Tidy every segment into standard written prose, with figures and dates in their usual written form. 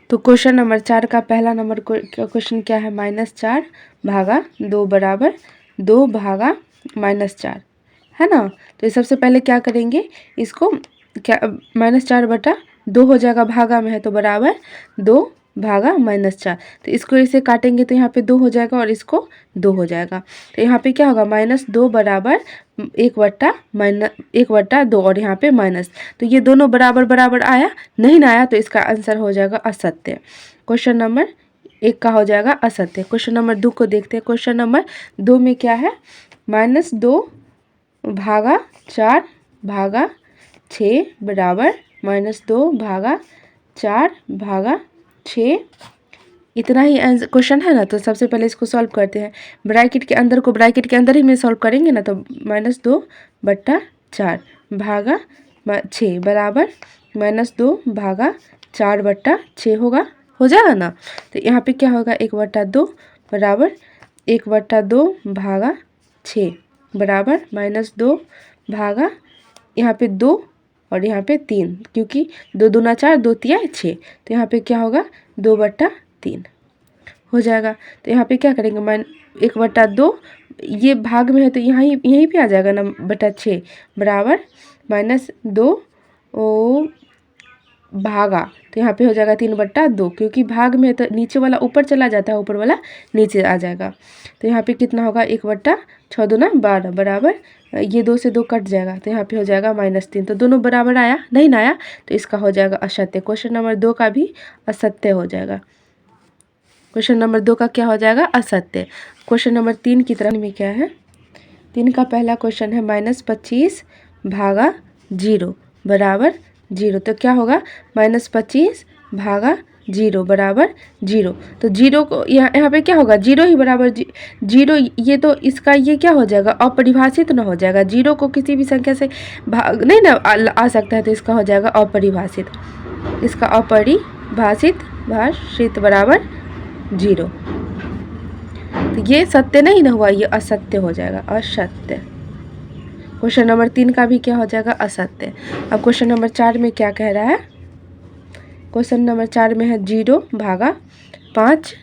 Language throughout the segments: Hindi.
तो क्वेश्चन नंबर 4 का पहला नंबर क्वेश्चन क्या है, -4 भागा 2 बराबर 2 भागा -4 है ना। तो ये सबसे पहले क्या करेंगे, इसको क्या -4 बटा 2 हो जाएगा, भागा में है तो बराबर 2 भागा -4। तो इसको इसे काटेंगे तो यहाँ पे 2 हो जाएगा और इसको 2 हो जाएगा। तो यहाँ पे क्या होगा, -2 बराबर 1/2 और यहाँ पे माइनस। तो ये दोनों बराबर बराबर आया, नहीं ना आया तो इसका आंसर हो जाएगा असत्य। क्वेश्चन नंबर 1 का हो जाएगा असत्य। क्वेश्चन नंबर 2 को देखते हैं। क्वेश्चन नंबर 2 में क्या है, -2 भागा 4 भागा 6 बराबर -2 भागा 4 भागा 6। इतना ही क्वेश्चन है ना। तो सबसे पहले इसको सॉल्व करते हैं। ब्रैकेट के अंदर को ब्रैकेट के अंदर ही में सॉल्व करेंगे ना। तो -2 बट्टा 4 भागा 6 बराबर -2 भागा 4 बट्टा 6 होगा, हो जाएगा ना। तो यहाँ पे क्या होगा, 1/2 बराबर 1/2 भागा 6 बराबर -2 भागा यहाँ पे 2 और यहाँ पे 3, क्योंकि 2 दूना 4 2 तिया 6। तो यहाँ पे क्या होगा, 2/3 हो जाएगा। तो यहाँ पे क्या करेंगे, 1/2 ये भाग में है तो यहीं पे आ जाएगा ना, बटा 6 बराबर -2 भागा। तो यहाँ पे हो जाएगा 3/2, क्योंकि भाग में है तो नीचे वाला ऊपर चला जाता है, ऊपर वाला नीचे आ जाएगा। तो यहाँ पे कितना होगा, 1/6 दूना 12 बराबर ये 2 से 2 कट जाएगा। तो यहाँ पे हो जाएगा -3। तो दोनों बराबर आया, नहीं ना आया तो इसका हो जाएगा असत्य। क्वेश्चन नंबर 2 का भी असत्य हो जाएगा। क्वेश्चन नंबर 2 का क्या हो जाएगा, असत्य। क्वेश्चन नंबर 3 की तरफ में क्या है, 3 का पहला क्वेश्चन है -25 भागा 0 बराबर 0। तो क्या होगा, -25 भागा 0 बराबर 0। तो 0 को यहाँ पे क्या होगा, 0 ही बराबर 0। ये तो इसका ये क्या हो जाएगा, अपरिभाषित ना हो जाएगा। 0 को किसी भी संख्या से भाग नहीं ना आ सकता है, तो इसका हो जाएगा अपरिभाषित। इसका अपरिभाषित बराबर 0। तो ये सत्य नहीं ना हुआ, ये असत्य हो जाएगा, असत्य। क्वेश्चन नंबर 3 का भी क्या हो जाएगा, असत्य। अब क्वेश्चन नंबर 4 में क्या कह रहा है, क्वेश्चन नंबर 4 में है 0 भागा 5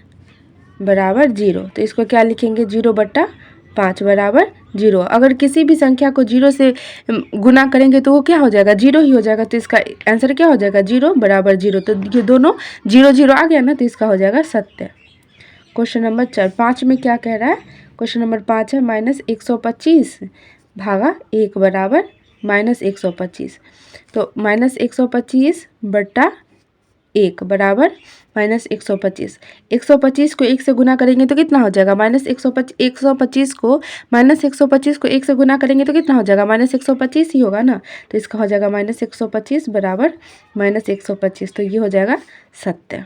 बराबर 0। तो इसको क्या लिखेंगे, 0/5 बराबर 0। अगर किसी भी संख्या को 0 से गुना करेंगे तो वो क्या हो जाएगा, 0 ही हो जाएगा। तो इसका आंसर क्या हो जाएगा, 0 बराबर 0। तो ये दोनों 0 0 आ गया ना, तो इसका हो जाएगा सत्य। क्वेश्चन नंबर 5 में क्या कह रहा है, क्वेश्चन नंबर 5 है -125 भागा 1 बराबर -125। तो -125 बट्टा 1 बराबर -125। 125 को 1 से गुना करेंगे तो कितना हो जाएगा, -125 को -125 को 1 से गुना करेंगे तो कितना हो जाएगा, -125 ही होगा ना। तो इसका हो जाएगा -125 बराबर -125। तो ये हो जाएगा सत्य।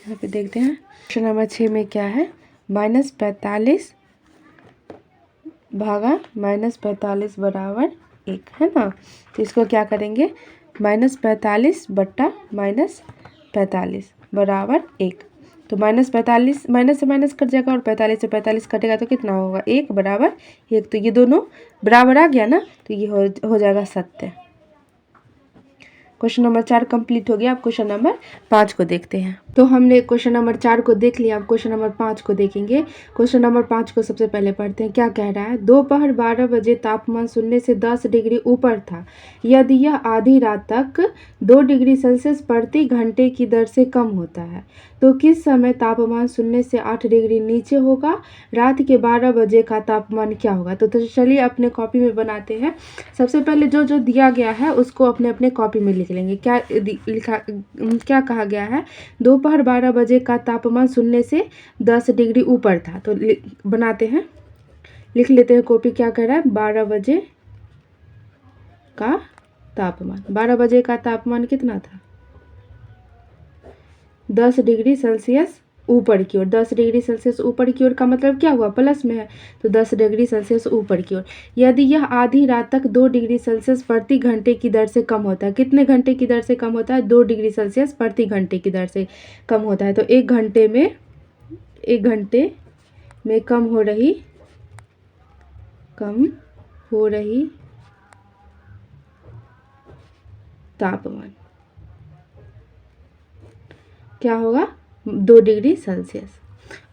यहाँ पे देखते हैं क्वेश्चन नंबर 6 में क्या है, -45 भागा -45 बराबर 1 है ना। तो इसको क्या करेंगे, -45 बट्टा -45 बराबर 1। तो -45 माइनस से माइनस कट जाएगा और 45 से 45 कटेगा तो कितना होगा, 1 बराबर 1। तो ये दोनों बराबर आ गया ना, तो ये हो जाएगा सत्य। क्वेश्चन नंबर 4 कंप्लीट हो गया। अब क्वेश्चन नंबर 5 को देखते हैं। तो हमने क्वेश्चन नंबर 4 को देख लिया, अब क्वेश्चन नंबर 5 को देखेंगे। क्वेश्चन नंबर 5 को सबसे पहले पढ़ते हैं। क्या कह रहा है, दोपहर 12 बजे तापमान 0 से 10 डिग्री ऊपर था। यदि यह आधी रात तक 2 डिग्री सेल्सियस प्रति घंटे की दर से कम होता है तो किस समय तापमान 0 से 8 डिग्री नीचे होगा। रात के 12 बजे का तापमान क्या होगा। तो चलिए अपने कॉपी में बनाते हैं। सबसे पहले जो जो दिया गया है उसको अपने अपने कॉपी में लिख लेंगे। क्या कहा गया है, दोपहर 12 बजे का तापमान 0 से 10 डिग्री ऊपर था। तो बनाते हैं, लिख लेते हैं कॉपी। क्या कह रहा है, 12 बजे का तापमान, 12 बजे का तापमान कितना था, 10 डिग्री सेल्सियस ऊपर की ओर। 10 डिग्री सेल्सियस ऊपर की ओर का मतलब क्या हुआ, प्लस में है, तो 10 डिग्री सेल्सियस ऊपर की ओर। यदि यह आधी रात तक 2 डिग्री सेल्सियस प्रति घंटे की दर से कम होता है। कितने घंटे की दर से कम होता है, 2 डिग्री सेल्सियस प्रति घंटे की दर से कम होता है। तो एक घंटे में कम हो रही तापमान क्या होगा 2 डिग्री सेल्सियस।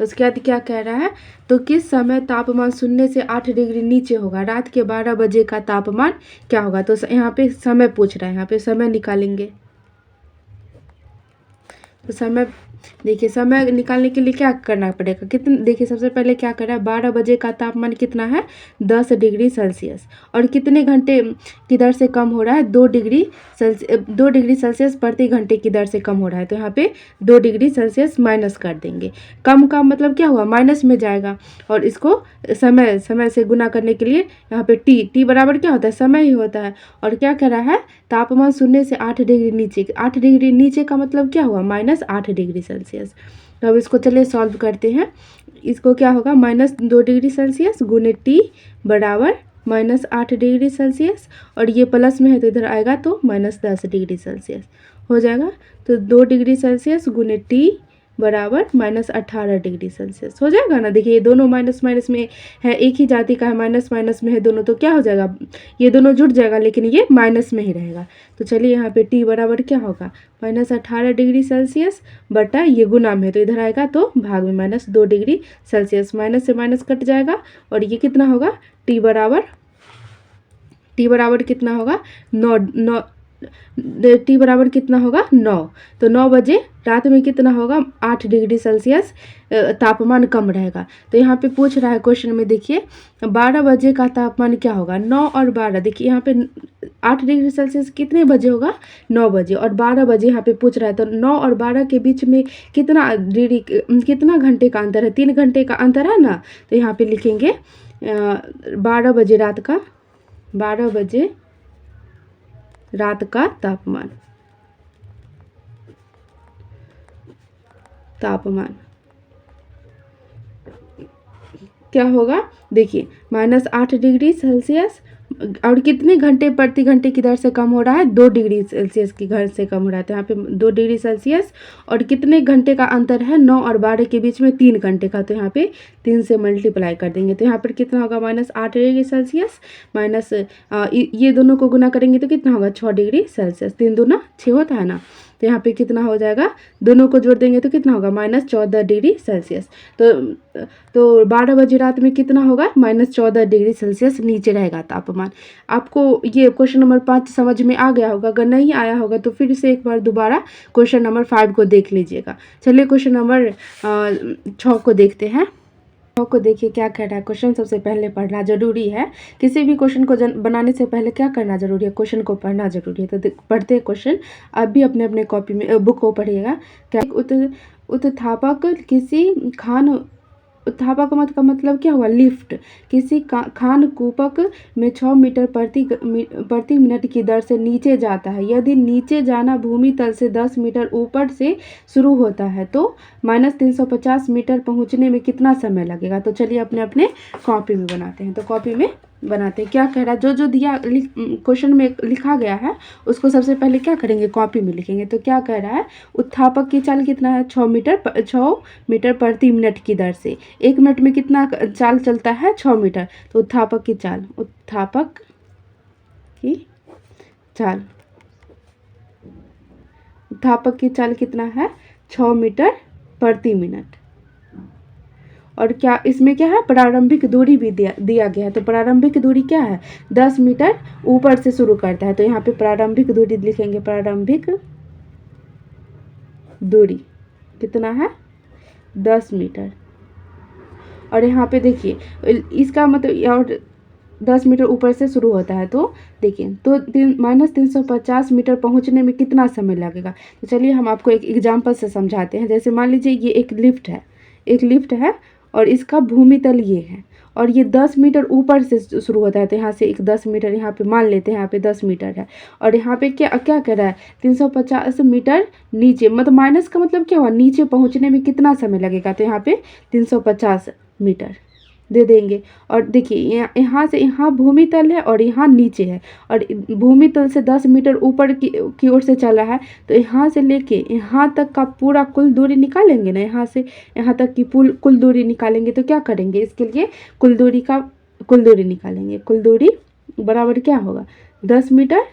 उसके बाद क्या कह रहा है, तो किस समय तापमान 0 से 8 डिग्री नीचे होगा, रात के 12 बजे का तापमान क्या होगा। तो यहाँ पे समय पूछ रहा है, यहाँ पे समय निकालेंगे। तो समय देखिए, समय निकालने के लिए क्या करना पड़ेगा, कितने, देखिए सबसे पहले क्या कर रहा है, 12 बजे का तापमान कितना है 10 डिग्री सेल्सियस, और कितने घंटे की दर से कम हो रहा है 2 डिग्री सेल्सियस प्रति घंटे की दर से कम हो रहा है। तो यहाँ पे 2 डिग्री सेल्सियस माइनस कर देंगे। कम का मतलब क्या हुआ, माइनस में जाएगा, और इसको समय से गुना करने के लिए यहाँ पे टी बराबर क्या होता है, समय ही होता है। और क्या कह रहा है, तापमान 0 से 8 डिग्री नीचे, 8 डिग्री नीचे का मतलब क्या हुआ, -8 डिग्री सेल्सियस। तो अब इसको चलिए सॉल्व करते हैं। इसको क्या होगा, -2 डिग्री सेल्सियस गुने टी बराबर -8 डिग्री सेल्सियस, और ये प्लस में है तो इधर आएगा तो -10 डिग्री सेल्सियस हो जाएगा। तो 2 डिग्री सेल्सियस गुने टी बराबर -18 डिग्री सेल्सियस हो जाएगा ना। देखिए ये दोनों माइनस माइनस में है, एक ही जाति का है, माइनस माइनस में है दोनों, तो क्या हो जाएगा, ये दोनों जुड़ जाएगा, लेकिन ये माइनस में ही रहेगा। तो चलिए यहाँ पे टी बराबर क्या होगा, -18 डिग्री सेल्सियस बटा ये गुना में है तो इधर आएगा तो भाग में -2 डिग्री सेल्सियस, माइनस से माइनस कट जाएगा, और ये कितना होगा, टी बराबर कितना होगा 9 टी बराबर कितना होगा 9। तो 9 बजे रात में कितना होगा, 8 डिग्री सेल्सियस तापमान कम रहेगा। तो यहाँ पे पूछ रहा है क्वेश्चन में, देखिए 12 बजे का तापमान क्या होगा, 9 और 12, देखिए यहाँ पे 8 डिग्री सेल्सियस कितने बजे होगा, 9 बजे, और 12 बजे यहाँ पे पूछ रहा है। तो 9 और 12 के बीच में कितना घंटे का अंतर है, 3 घंटे का अंतर है ना। तो यहाँ पे लिखेंगे 12 बजे रात का तापमान क्या होगा, देखिए -8 डिग्री सेल्सियस, और कितने घंटे प्रति घंटे की दर से कम हो रहा है, 2 डिग्री सेल्सियस की दर से कम हो रहा है। तो यहाँ पे 2 डिग्री सेल्सियस, और कितने घंटे का अंतर है, 9 और 12 के बीच में 3 घंटे का। तो यहाँ पे 3 से मल्टीप्लाई कर देंगे, तो यहाँ पर कितना होगा, -8 डिग्री सेल्सियस माइनस ये दोनों को गुना करेंगे तो कितना होगा, 6 डिग्री सेल्सियस, 3 दूना 6 होता है ना। तो यहाँ पे कितना हो जाएगा, दोनों को जोड़ देंगे तो कितना होगा, -14 डिग्री सेल्सियस। तो 12 बजे रात में कितना होगा, -14 डिग्री सेल्सियस नीचे रहेगा तापमान। आपको ये क्वेश्चन नंबर 5 समझ में आ गया होगा, अगर नहीं आया होगा तो फिर से एक बार दोबारा क्वेश्चन नंबर 5 को देख लीजिएगा। चलिए क्वेश्चन नंबर 6 को देखते हैं। को देखिए क्या कह रहा है क्वेश्चन, सबसे पहले पढ़ना जरूरी है। किसी भी क्वेश्चन को बनाने से पहले क्या करना जरूरी है, क्वेश्चन को पढ़ना जरूरी है। तो पढ़ते हैं क्वेश्चन, आप भी अपने अपने कॉपी में बुक को पढ़िएगा। क्या उत्थापक किसी उत्थापक का मतलब क्या हुआ, लिफ्ट किसी खान कूपक में 6 मीटर प्रति मिनट की दर से नीचे जाता है। यदि नीचे जाना भूमि तल से 10 मीटर ऊपर से शुरू होता है तो -350 मीटर पहुंचने में कितना समय लगेगा। तो चलिए अपने अपने कॉपी में बनाते हैं। तो कॉपी में बनाते हैं, क्या कह रहा है, जो दिया क्वेश्चन में लिखा गया है उसको सबसे पहले क्या करेंगे, कॉपी में लिखेंगे। तो क्या कह रहा है, उत्थापक की चाल कितना है, 6 मीटर प्रति मिनट की दर से। 1 मिनट में कितना चाल चलता है, 6 मीटर। तो उत्थापक की चाल कितना है, 6 मीटर प्रति मिनट। और क्या इसमें क्या है, प्रारंभिक दूरी भी दिया गया है। तो प्रारंभिक दूरी क्या है, 10 मीटर ऊपर से शुरू करता है। तो यहाँ पे प्रारंभिक दूरी लिखेंगे, प्रारंभिक दूरी कितना है, 10 मीटर। और यहाँ पे देखिए इसका मतलब, और 10 मीटर ऊपर से शुरू होता है। तो देखिए तो -350 मीटर पहुँचने में कितना समय लगेगा। तो चलिए हम आपको एक एग्जाम्पल से समझाते हैं। जैसे मान लीजिए ये एक लिफ्ट है और इसका भूमि तल ये है, और ये 10 मीटर ऊपर से शुरू होता है। तो यहाँ से एक 10 मीटर यहाँ पे मान लेते हैं, यहाँ पे 10 मीटर है, और यहाँ पे क्या कर रहा है, 350 मीटर नीचे, मतलब माइनस का मतलब क्या हुआ, नीचे पहुँचने में कितना समय लगेगा। तो यहाँ पे 350 मीटर दे देंगे। और देखिए यहाँ से यहाँ भूमि तल है और यहाँ नीचे है, और भूमि तल से 10 मीटर ऊपर की ओर से चल रहा है। तो यहाँ से लेके यहाँ तक का पूरा कुल दूरी निकालेंगे ना, यहाँ से यहाँ तक की कुल दूरी निकालेंगे। तो क्या करेंगे, इसके लिए कुल दूरी निकालेंगे। कुल दूरी बराबर क्या होगा, 10 मीटर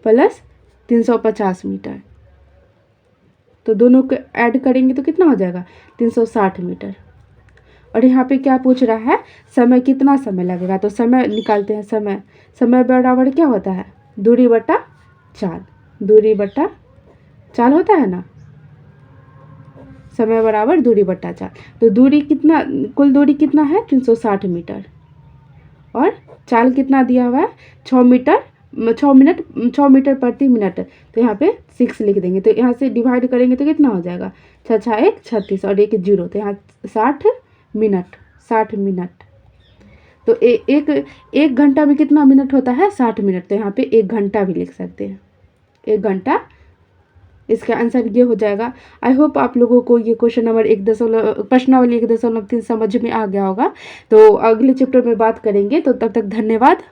प्लस 350 मीटर, तो दोनों को ऐड करेंगे तो कितना हो जाएगा 360 मीटर। और यहाँ पे क्या पूछ रहा है, समय कितना समय लगेगा, तो समय निकालते हैं। समय बराबर क्या होता है, दूरी बटा चाल, दूरी बटा चाल होता है ना, समय बराबर दूरी बटा चाल। तो दूरी कितना, कुल दूरी कितना है 360 मीटर, और चाल कितना दिया हुआ है 6 मीटर, 6 मीटर प्रति मिनट। तो यहाँ पे 6 लिख देंगे, तो यहाँ से डिवाइड करेंगे तो कितना हो जाएगा 6 6 1 36 और 1 0, तो यहाँ 60 मिनट। तो एक घंटा में कितना मिनट होता है 60 मिनट, तो यहाँ पे 1 घंटा भी लिख सकते हैं, 1 घंटा। इसका आंसर ये हो जाएगा। आई होप आप लोगों को ये प्रश्नावली 1.3 समझ में आ गया होगा। तो अगले चैप्टर में बात करेंगे, तो तब तक धन्यवाद।